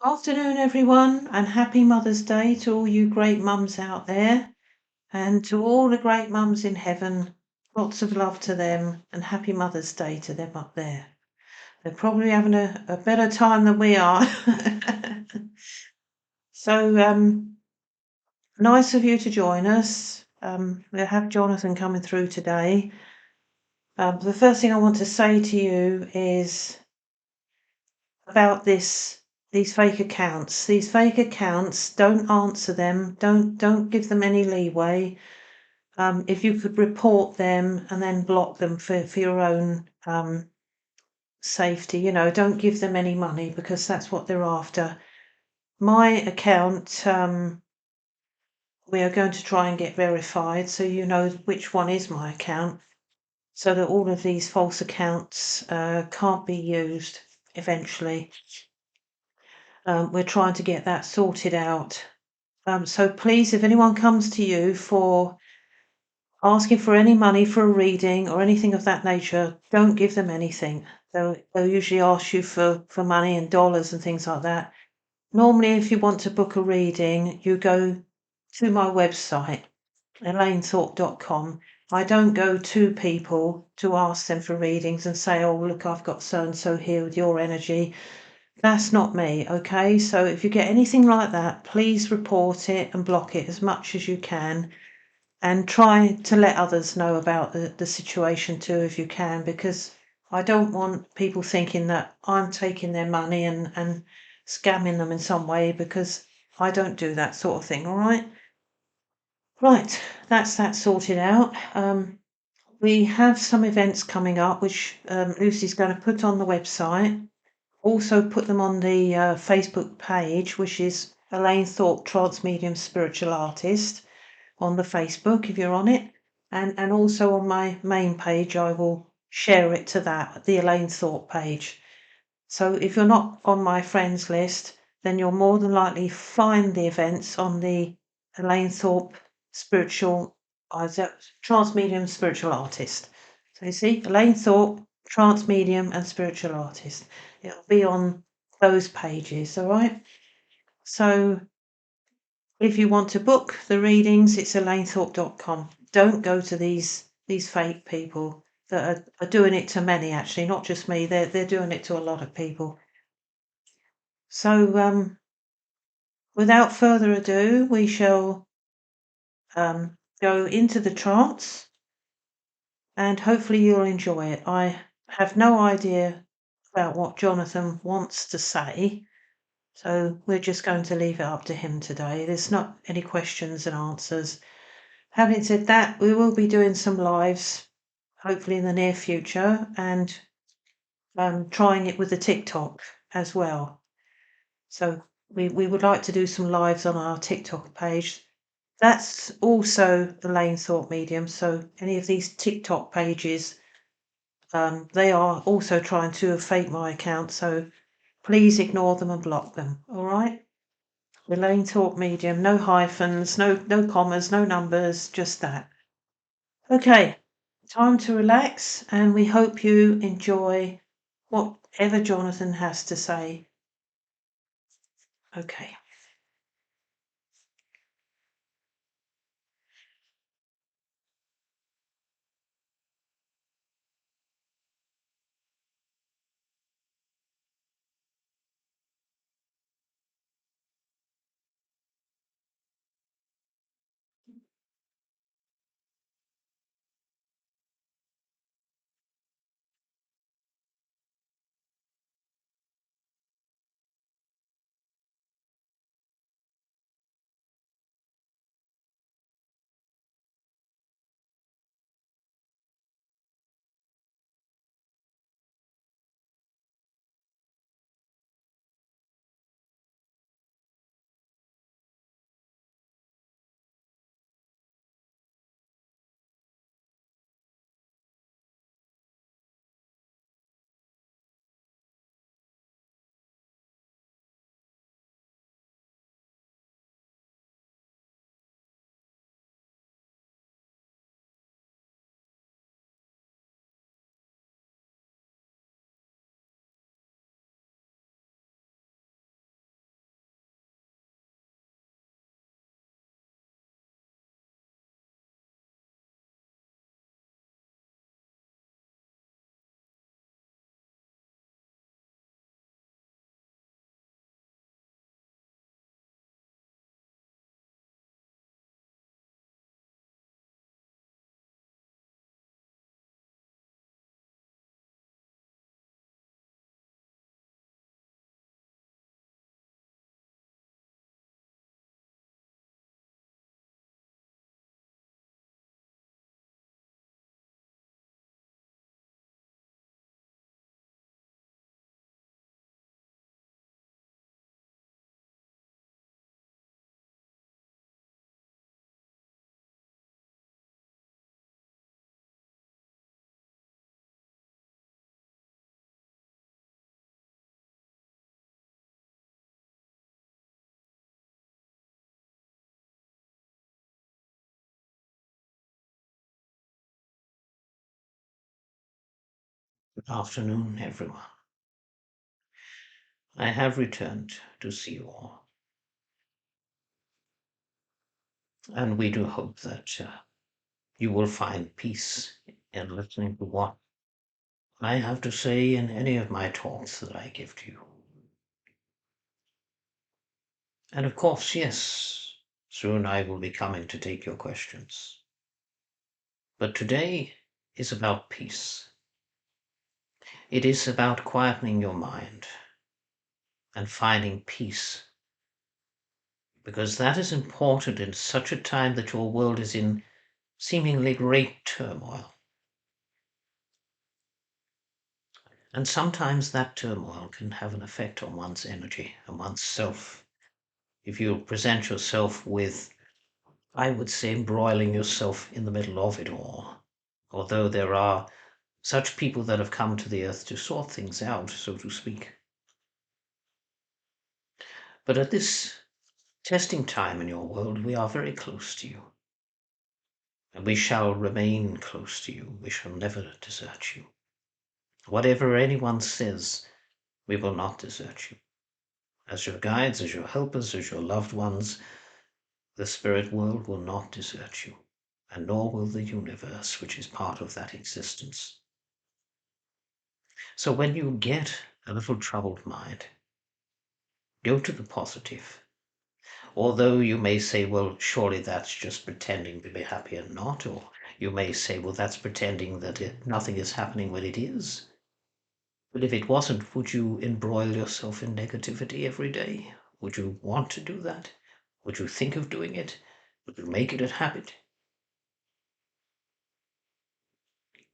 Afternoon, everyone, and happy Mother's Day to all you great mums out there, and to all the great mums in heaven. Lots of love to them, and happy Mother's Day to them up there. They're probably having a better time than we are. So, nice of you to join us. We'll have Jonathan coming through today. The first thing I want to say to you is about these fake accounts. These fake accounts, don't answer them. Don't give them any leeway. If you could report them and then block them for your own safety, don't give them any money because that's what they're after. My account, we are going to try and get verified so you know which one is my account, so that all of these false accounts can't be used eventually. We're trying to get that sorted out. So please, if anyone comes to you for asking for any money for a reading or anything of that nature, don't give them anything. They'll usually ask you for money and dollars and things like that. Normally, if you want to book a reading, you go to my website, elainethorpe.com. I don't go to people to ask them for readings and say, oh, look, I've got so-and-so here with your energy. That's not me, okay? So if you get anything like that, please report it and block it as much as you can, and try to let others know about the situation too if you can, because I don't want people thinking that I'm taking their money and scamming them in some way, because I don't do that sort of thing, all right? Right, that's that sorted out. We have some events coming up which Lucy's going to put on the website. Also put them on the Facebook page, which is Elaine Thorpe, Trance Medium Spiritual Artist, on the Facebook if you're on it. And also on my main page, I will share it to that, the Elaine Thorpe page. So if you're not on my friends list, then you'll more than likely find the events on the Elaine Thorpe Spiritual, Trance Medium Spiritual Artist. So you see, Elaine Thorpe, Trance Medium and Spiritual Artist. It'll be on those pages, all right? So if you want to book the readings, it's elainethorpe.com. Don't go to these fake people that are doing it to many, actually, not just me. They're doing it to a lot of people. So without further ado, we shall go into the trance, and hopefully you'll enjoy it. I have no idea about what Jonathan wants to say, so we're just going to leave it up to him today. There's not any questions and answers. Having said that, we will be doing some lives, hopefully in the near future, and trying it with the TikTok as well. So we would like to do some lives on our TikTok page. That's also Elaine Thorpe Medium. So any of these TikTok pages, they are also trying to fake my account. So please ignore them and block them. All right. Elaine Thorpe Medium, no hyphens, no commas, no numbers, just that. Okay, time to relax, and we hope you enjoy whatever Jonathan has to say. Okay. Good afternoon, everyone. I have returned to see you all, and we do hope that you will find peace in listening to what I have to say in any of my talks that I give to you. And of course, yes, soon I will be coming to take your questions. But today is about peace. It is about quietening your mind and finding peace, because that is important in such a time that your world is in seemingly great turmoil. And sometimes that turmoil can have an effect on one's energy and one's self. If you present yourself with, I would say, embroiling yourself in the middle of it all, although there are such people that have come to the earth to sort things out, so to speak. But at this testing time in your world, we are very close to you. And we shall remain close to you. We shall never desert you. Whatever anyone says, we will not desert you. As your guides, as your helpers, as your loved ones, the spirit world will not desert you, and nor will the universe, which is part of that existence. So when you get a little troubled mind, go to the positive. Although you may say, well, surely that's just pretending to be happy and not, or you may say, well, that's pretending that nothing is happening when it is. But if it wasn't, would you embroil yourself in negativity every day? Would you want to do that? Would you think of doing it? Would you make it a habit?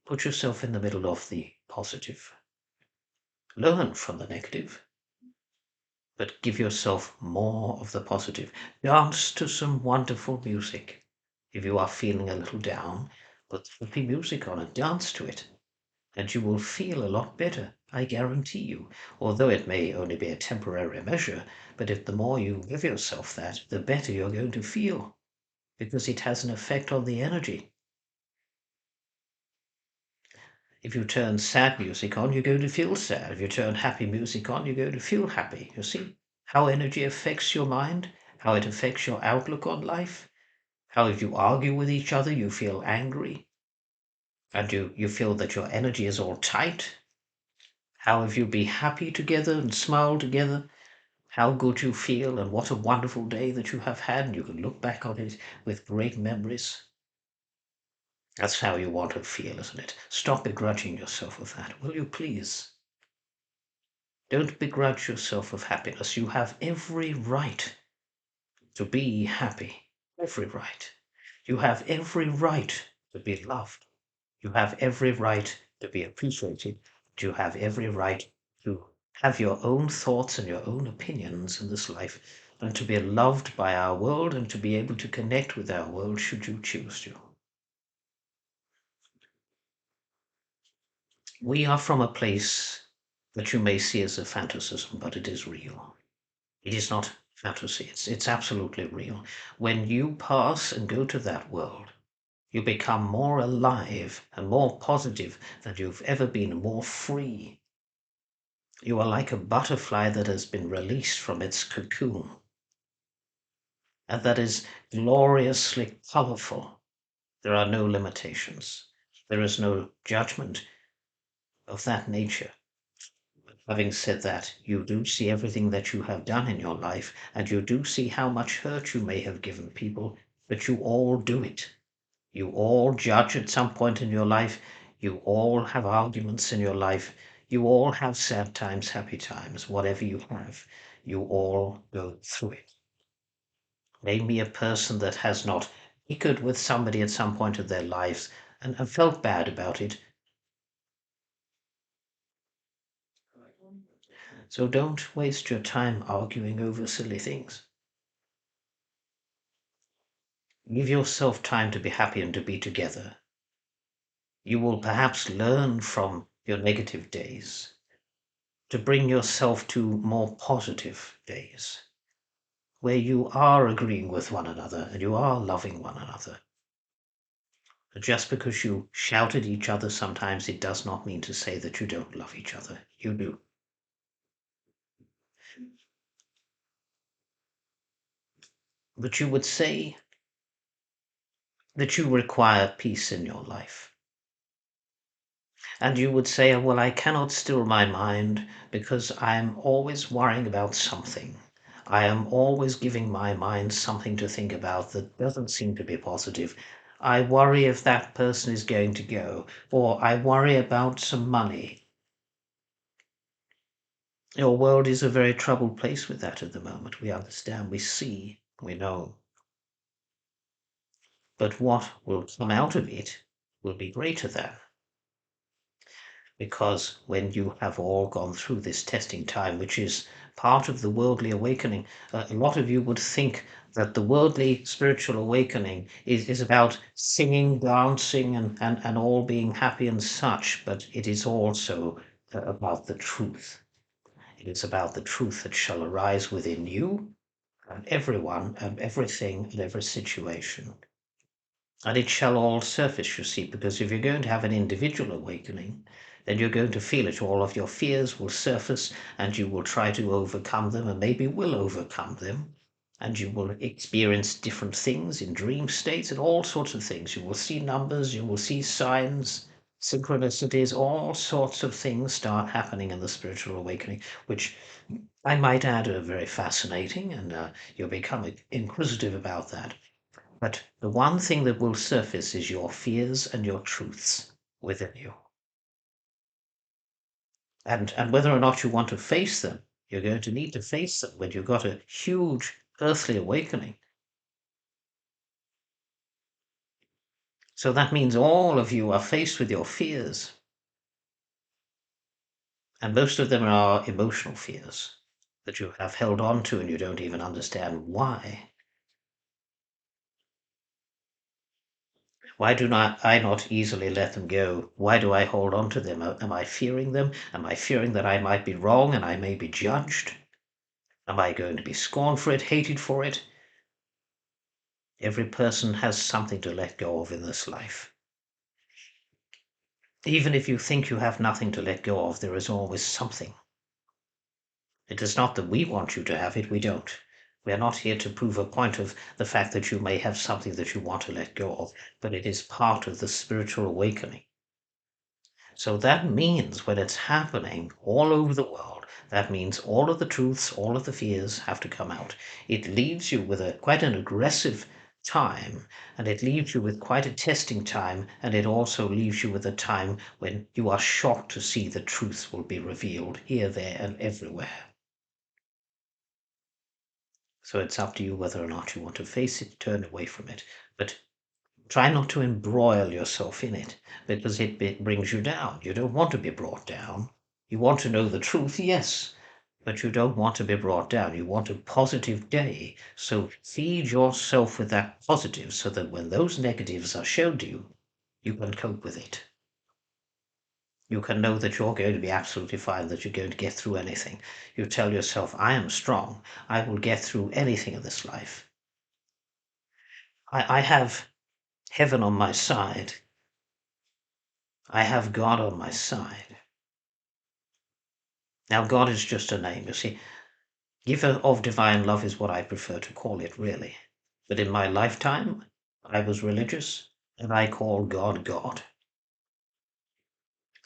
Put yourself in the middle of the positive. Learn from the negative, but give yourself more of the positive. Dance to some wonderful music. If you are feeling a little down, put happy music on and dance to it, and you will feel a lot better, I guarantee you. Although it may only be a temporary measure, but if the more you give yourself that, the better you're going to feel, because it has an effect on the energy. If you turn sad music on, you're going to feel sad. If you turn happy music on, you're going to feel happy. You see how energy affects your mind, how it affects your outlook on life, how if you argue with each other, you feel angry, and you feel that your energy is all tight. How if you be happy together and smile together, how good you feel and what a wonderful day that you have had, and you can look back on it with great memories. That's how you want to feel, isn't it? Stop begrudging yourself of that, will you please? Don't begrudge yourself of happiness. You have every right to be happy. Every right. You have every right to be loved. You have every right to be appreciated. You have every right to have your own thoughts and your own opinions in this life, and to be loved by our world and to be able to connect with our world should you choose to. We are from a place that you may see as a fantasism, but it is real. It is not fantasy. It's absolutely real. When you pass and go to that world, you become more alive and more positive than you've ever been, more free. You are like a butterfly that has been released from its cocoon and that is gloriously colorful. There are no limitations. There is no judgment of that nature. Having said that, you do see everything that you have done in your life, and you do see how much hurt you may have given people, but you all do it. You all judge at some point in your life. You all have arguments in your life. You all have sad times, happy times, whatever you have. You all go through it. Name me a person that has not bickered with somebody at some point of their lives and felt bad about it. So don't waste your time arguing over silly things. Give yourself time to be happy and to be together. You will perhaps learn from your negative days to bring yourself to more positive days where you are agreeing with one another and you are loving one another. Just because you shout at each other sometimes, it does not mean to say that you don't love each other. You do. But you would say that you require peace in your life. And you would say, well, I cannot still my mind because I am always worrying about something. I am always giving my mind something to think about that doesn't seem to be positive. I worry if that person is going to go, or I worry about some money. Your world is a very troubled place with that at the moment. We understand, we see, we know. But what will come out of it will be greater than. Because when you have all gone through this testing time, which is part of the worldly awakening, a lot of you would think that the worldly spiritual awakening is about singing, dancing, and all being happy and such, but it is also about the truth. It is about the truth that shall arise within you and everyone and everything and every situation. And it shall all surface, you see, because if you're going to have an individual awakening, then you're going to feel it. All of your fears will surface and you will try to overcome them and maybe will overcome them. And you will experience different things in dream states and all sorts of things. You will see numbers, you will see signs, synchronicities, all sorts of things start happening in the spiritual awakening, which I might add are very fascinating, and you'll become inquisitive about that. But the one thing that will surface is your fears and your truths within you. And whether or not you want to face them, you're going to need to face them when you've got a huge earthly awakening. So that means all of you are faced with your fears. And most of them are emotional fears that you have held on to and you don't even understand why. Why do not I not easily let them go? Why do I hold on to them? Am I fearing them? Am I fearing that I might be wrong and I may be judged? Am I going to be scorned for it, hated for it? Every person has something to let go of in this life. Even if you think you have nothing to let go of, there is always something. It is not that we want you to have it, we don't. We are not here to prove a point of the fact that you may have something that you want to let go of, but it is part of the spiritual awakening. So that means when it's happening all over the world, that means all of the truths, all of the fears have to come out. It leaves you with quite an aggressive time, and it leaves you with quite a testing time, and it also leaves you with a time when you are shocked to see the truths will be revealed here, there, and everywhere. So it's up to you whether or not you want to face it, turn away from it. But try not to embroil yourself in it because it brings you down. You don't want to be brought down. You want to know the truth, yes, but you don't want to be brought down. You want a positive day. So feed yourself with that positive so that when those negatives are shown to you, you can cope with it. You can know that you're going to be absolutely fine, that you're going to get through anything. You tell yourself, I am strong. I will get through anything in this life. I have heaven on my side. I have God on my side. Now, God is just a name, you see. Giver of divine love is what I prefer to call it, really. But in my lifetime, I was religious, and I call God God.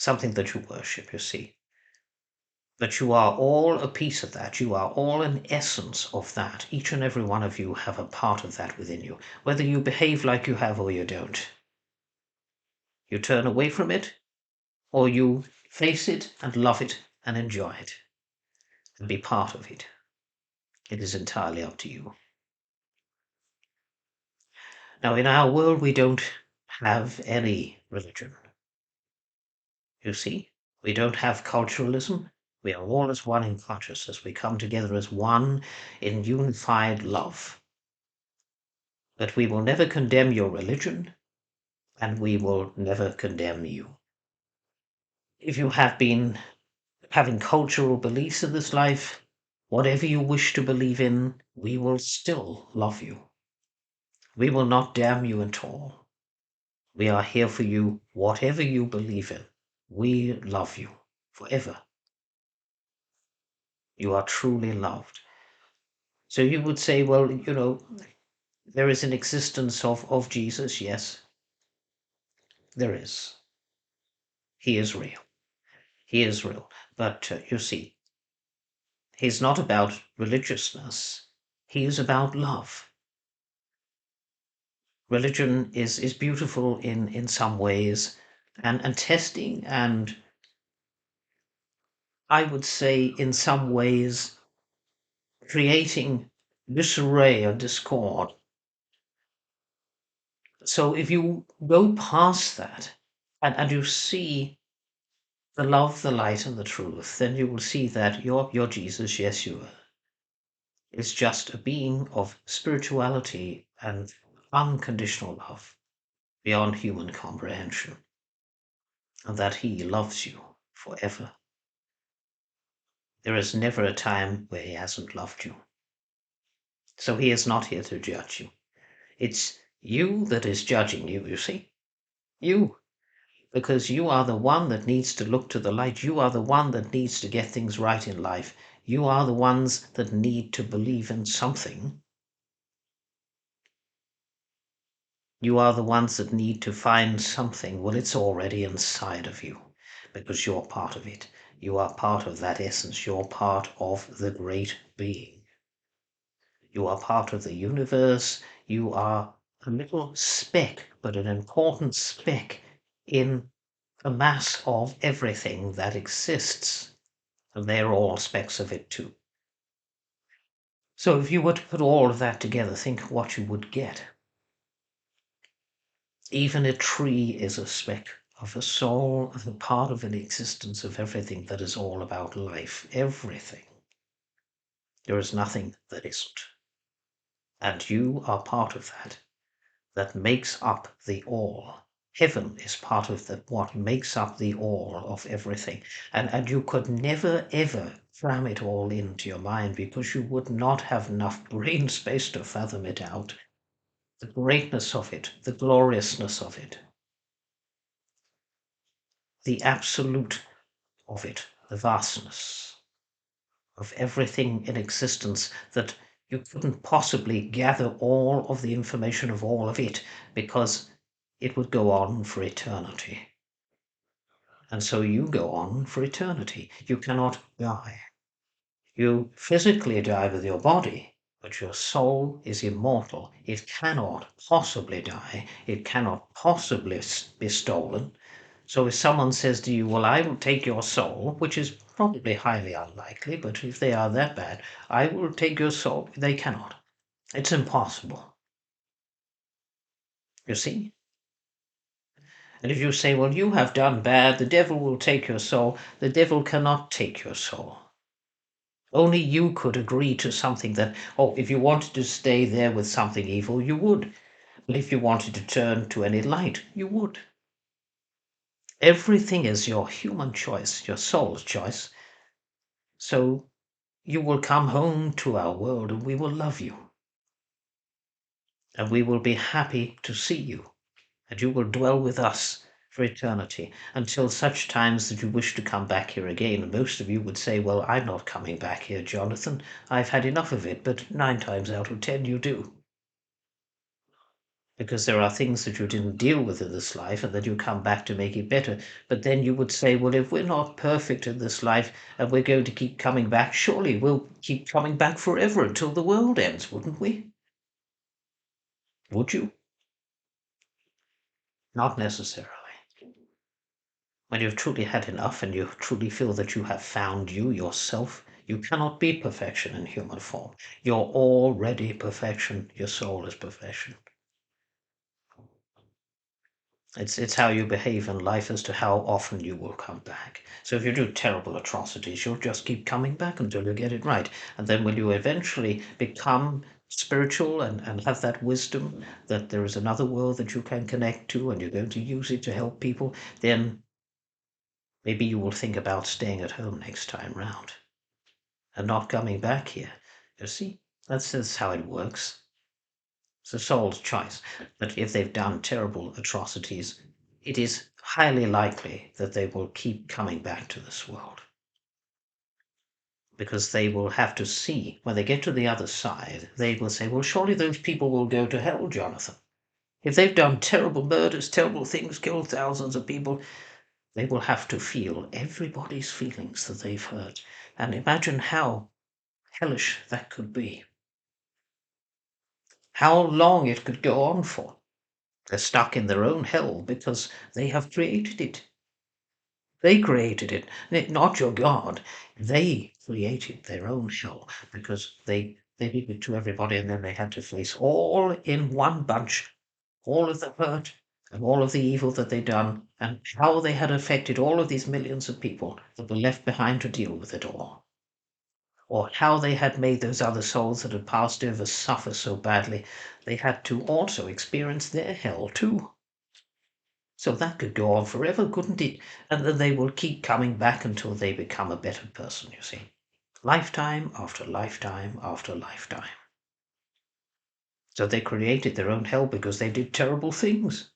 Something that you worship, you see. But you are all a piece of that. You are all an essence of that. Each and every one of you have a part of that within you, whether you behave like you have or you don't. You turn away from it, or you face it and love it and enjoy it and be part of it. It is entirely up to you. Now, in our world, we don't have any religion. You see, we don't have culturalism. We are all as one in consciousness. We come together as one in unified love. But we will never condemn your religion, and we will never condemn you. If you have been having cultural beliefs in this life, whatever you wish to believe in, we will still love you. We will not damn you at all. We are here for you, whatever you believe in. We love you forever. You are truly loved. So you would say, well, there is an existence of Jesus. Yes, there is. He is real. He is real. But you see, he's not about religiousness. He is about love. Religion is beautiful in some ways and testing, and I would say in some ways creating disarray or discord. So if you go past that and you see the love, the light, and the truth, then you will see that your Jesus, Yeshua, is just a being of spirituality and unconditional love beyond human comprehension, and that he loves you forever. There is never a time where he hasn't loved you. So he is not here to judge you. It's you that is judging you, you see? You. Because you are the one that needs to look to the light. You are the one that needs to get things right in life. You are the ones that need to believe in something. You are the ones that need to find something. Well, it's already inside of you because you're part of it. You are part of that essence. You're part of the great being. You are part of the universe. You are a little speck, but an important speck in a mass of everything that exists. And they're all specks of it too. So if you were to put all of that together, think of what you would get. Even a tree is a speck of a soul, of a part of an existence of everything that is all about life. Everything. There is nothing that isn't. And you are part of that. That makes up the all. Heaven is part of what makes up the all of everything. And you could never, ever cram it all into your mind because you would not have enough brain space to fathom it out. The greatness of it, the gloriousness of it, the absolute of it, the vastness of everything in existence, that you couldn't possibly gather all of the information of all of it because it would go on for eternity. And so you go on for eternity. You cannot die. You physically die with your body, but your soul is immortal. It cannot possibly die. It cannot possibly be stolen. So if someone says to you, well, I will take your soul, which is probably highly unlikely, but if they are that bad, I will take your soul, they cannot. It's impossible. You see? And if you say, well, you have done bad, the devil will take your soul, the devil cannot take your soul. Only you could agree to something that, oh, if you wanted to stay there with something evil, you would. But if you wanted to turn to any light, you would. Everything is your human choice, your soul's choice. So you will come home to our world and we will love you. And we will be happy to see you. And you will dwell with us for eternity until such times that you wish to come back here again. And most of you would say, well, I'm not coming back here, Jonathan. I've had enough of it. But 9 times out of 10 you do. Because there are things that you didn't deal with in this life and that you come back to make it better. But then you would say, well, if we're not perfect in this life and we're going to keep coming back, surely we'll keep coming back forever until the world ends, wouldn't we? Would you? Not necessarily. When you've truly had enough and you truly feel that you have found you yourself, you cannot be perfection in human form. You're already perfection. Your soul is perfection. It's how you behave in life as to how often you will come back. So if you do terrible atrocities, you'll just keep coming back until you get it right. And then when you eventually become spiritual and have that wisdom that there is another world that you can connect to and you're going to use it to help people, then maybe you will think about staying at home next time round and not coming back here. You see, that's how it works. It's a soul's choice. But if they've done terrible atrocities, it is highly likely that they will keep coming back to this world. Because they will have to see, when they get to the other side, they will say, well, surely those people will go to hell, Jonathan. If they've done terrible murders, terrible things, killed thousands of people, they will have to feel everybody's feelings that they've hurt. And imagine how hellish that could be. How long it could go on for. They're stuck in their own hell because they have created it. They created it, not your God. They created their own hell because they did it to everybody, and then they had to face all in one bunch, all of the hurt and all of the evil that they'd done, and how they had affected all of these millions of people that were left behind to deal with it all. Or how they had made those other souls that had passed over suffer so badly, they had to also experience their hell too. So that could go on forever, couldn't it? And then they will keep coming back until they become a better person, you see. Lifetime after lifetime after lifetime. So they created their own hell because they did terrible things.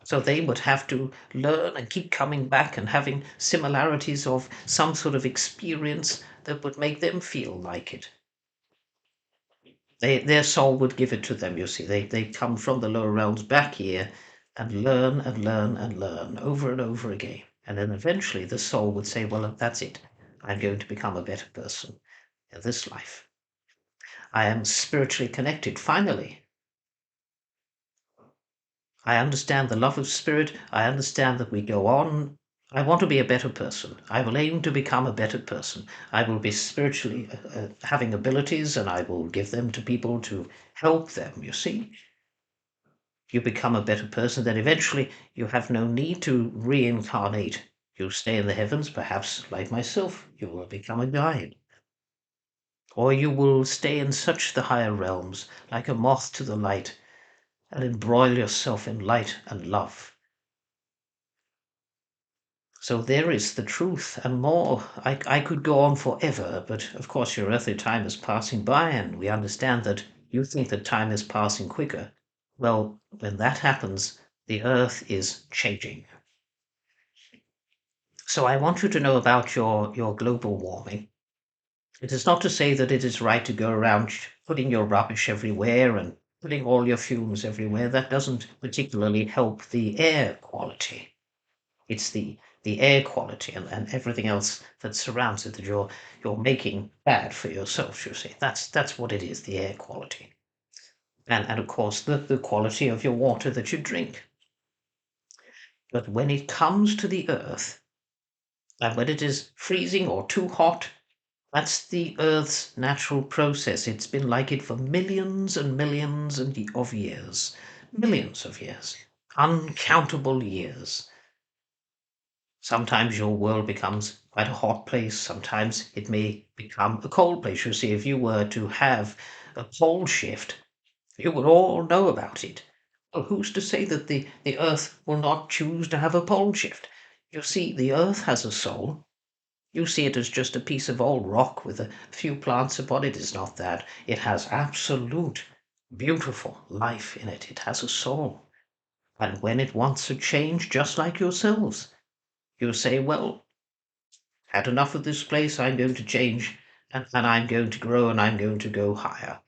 So they would have to learn and keep coming back and having similarities of some sort of experience that would make them feel like it. Their soul would give it to them, you see. They come from the lower realms back here and learn and learn and learn over and over again. And then eventually the soul would say, well, that's it. I'm going to become a better person in this life. I am spiritually connected, finally. I understand the love of spirit. I understand that we go on. I want to be a better person. I will aim to become a better person. I will be spiritually having abilities, and I will give them to people to help them, you see. You become a better person, then eventually you have no need to reincarnate. You stay in the heavens, perhaps like myself, you will become a guide. Or you will stay in such the higher realms, like a moth to the light, and embroil yourself in light and love. So there is the truth and more. I could go on forever, but of course your earthly time is passing by, and we understand that you think that time is passing quicker. Well, when that happens, the earth is changing. So I want you to know about your global warming. It is not to say that it is right to go around putting your rubbish everywhere and putting all your fumes everywhere. That doesn't particularly help the air quality. It's the air quality and everything else that surrounds it that you're making bad for yourself, you see. That's what it is, the air quality. And of course the quality of your water that you drink. But when it comes to the earth, and when it is freezing or too hot, that's the Earth's natural process. It's been like it for millions and millions of years. Millions of years. Uncountable years. Sometimes your world becomes quite a hot place. Sometimes it may become a cold place. You see, if you were to have a pole shift, you would all know about it. Well, who's to say that the Earth will not choose to have a pole shift? You see, the Earth has a soul. You see it as just a piece of old rock with a few plants upon it. It's not that. It has absolute, beautiful life in it. It has a soul. And when it wants to change, just like yourselves, you say, well, had enough of this place, I'm going to change, and I'm going to grow, and I'm going to go higher.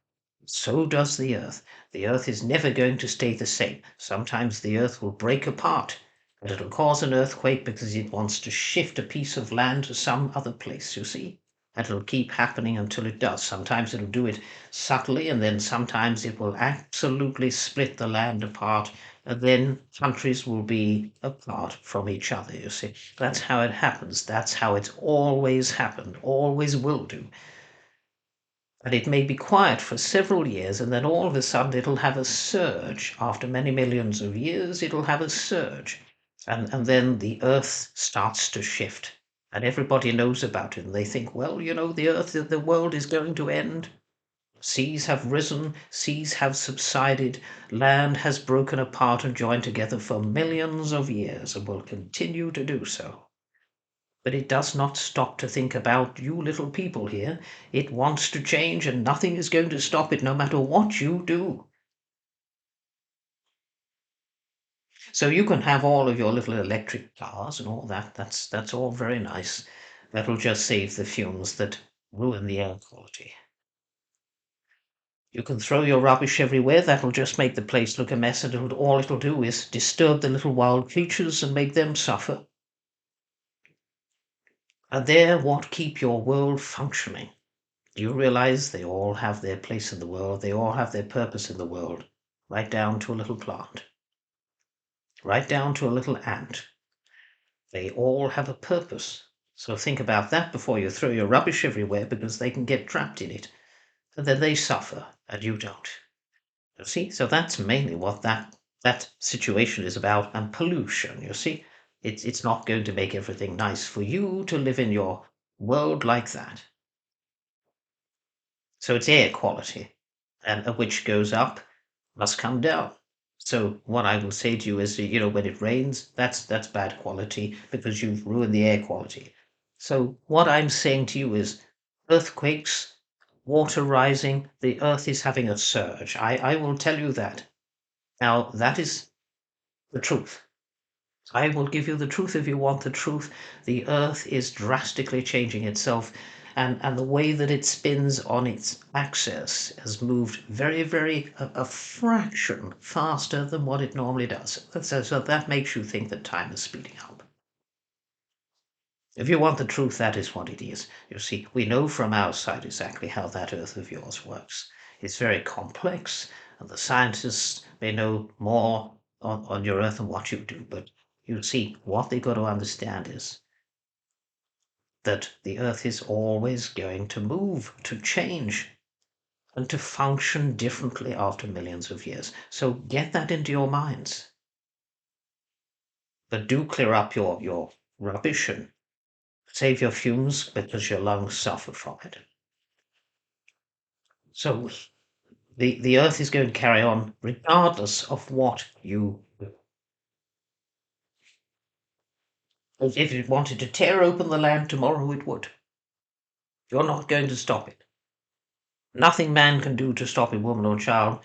So does the earth. The earth is never going to stay the same. Sometimes the earth will break apart, but it'll cause an earthquake because it wants to shift a piece of land to some other place, you see. And it'll keep happening until it does. Sometimes it'll do it subtly, and then sometimes it will absolutely split the land apart, and then countries will be apart from each other, you see. That's how it happens. That's how it's always happened, always will do. And it may be quiet for several years, and then all of a sudden it'll have a surge. After many millions of years, it'll have a surge. And then the earth starts to shift. And everybody knows about it. And they think, well, you know, the world is going to end. Seas have risen, seas have subsided, land has broken apart and joined together for millions of years and will continue to do so. But it does not stop to think about you little people here. It wants to change, and nothing is going to stop it, no matter what you do. So you can have all of your little electric cars and all that. That's all very nice. That'll just save the fumes that ruin the air quality. You can throw your rubbish everywhere. That'll just make the place look a mess, and all it'll do is disturb the little wild creatures and make them suffer. And they're what keep your world functioning. You realize they all have their place in the world. They all have their purpose in the world, right down to a little plant, right down to a little ant. They all have a purpose. So think about that before you throw your rubbish everywhere, because they can get trapped in it. And then they suffer, and you don't. You see? So that's mainly what that situation is about. And pollution, you see? It's not going to make everything nice for you to live in your world like that. So it's air quality, and which goes up must come down. So what I will say to you is, when it rains, that's bad quality, because you've ruined the air quality. So what I'm saying to you is earthquakes, water rising, the earth is having a surge. I will tell you that. Now, that is the truth. I will give you the truth if you want the truth. The earth is drastically changing itself, and the way that it spins on its axis has moved very, very, a fraction faster than what it normally does. So that makes you think that time is speeding up. If you want the truth, that is what it is. You see, we know from our side exactly how that earth of yours works. It's very complex, and the scientists may know more on your earth than what you do, but you see, what they've got to understand is that the earth is always going to move, to change, and to function differently after millions of years. So get that into your minds. But do clear up your rubbish and save your fumes, because your lungs suffer from it. So the earth is going to carry on regardless of what you do. If it wanted to tear open the land tomorrow, it would. You're not going to stop it. Nothing man can do to stop a woman or child.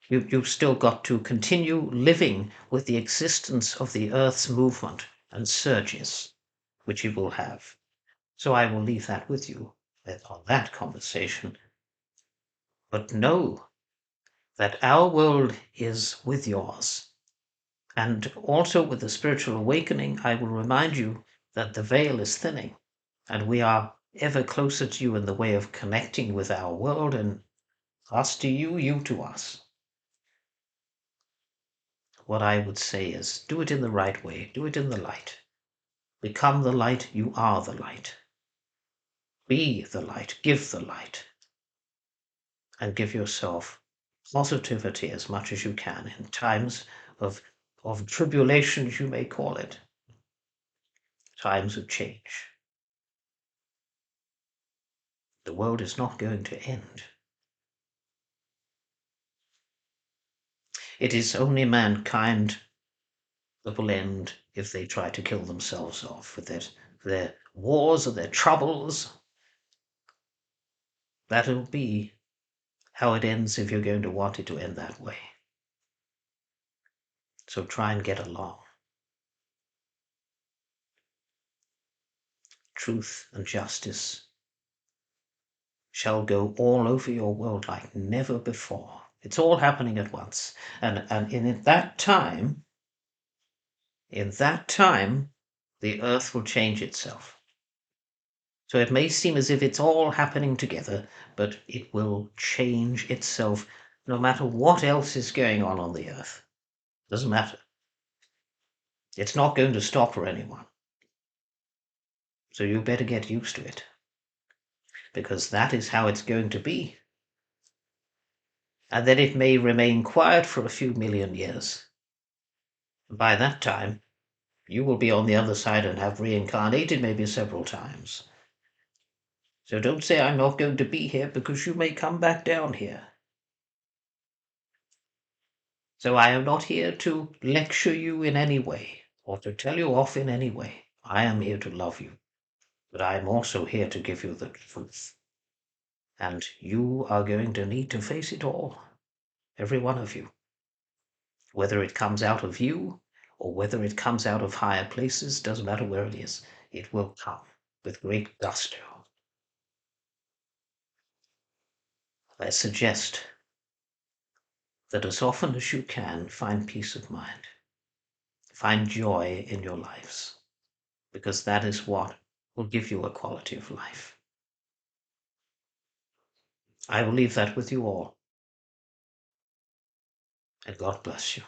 You've still got to continue living with the existence of the earth's movement and surges, which it will have. So I will leave that with you on that conversation. But know that our world is with yours. And also with the spiritual awakening, I will remind you that the veil is thinning, and we are ever closer to you in the way of connecting with our world, and us to you, you to us. What I would say is, do it in the right way, do it in the light. Become the light, you are the light. Be the light, give the light, and give yourself positivity as much as you can in times of tribulation, as you may call it, times of change. The world is not going to end. It is only mankind that will end if they try to kill themselves off with their wars and their troubles. That'll be how it ends if you're going to want it to end that way. So try and get along. Truth and justice shall go all over your world like never before. It's all happening at once. And in that time, the earth will change itself. So it may seem as if it's all happening together, but it will change itself no matter what else is going on the earth. Doesn't matter. It's not going to stop for anyone. So you better get used to it, because that is how it's going to be. And then it may remain quiet for a few million years. By that time, you will be on the other side and have reincarnated maybe several times. So don't say I'm not going to be here, because you may come back down here. So I am not here to lecture you in any way, or to tell you off in any way. I am here to love you. But I am also here to give you the truth. And you are going to need to face it all. Every one of you. Whether it comes out of you or whether it comes out of higher places, doesn't matter where it is, it will come with great gusto. I suggest that as often as you can, find peace of mind, find joy in your lives, because that is what will give you a quality of life. I will leave that with you all, and God bless you.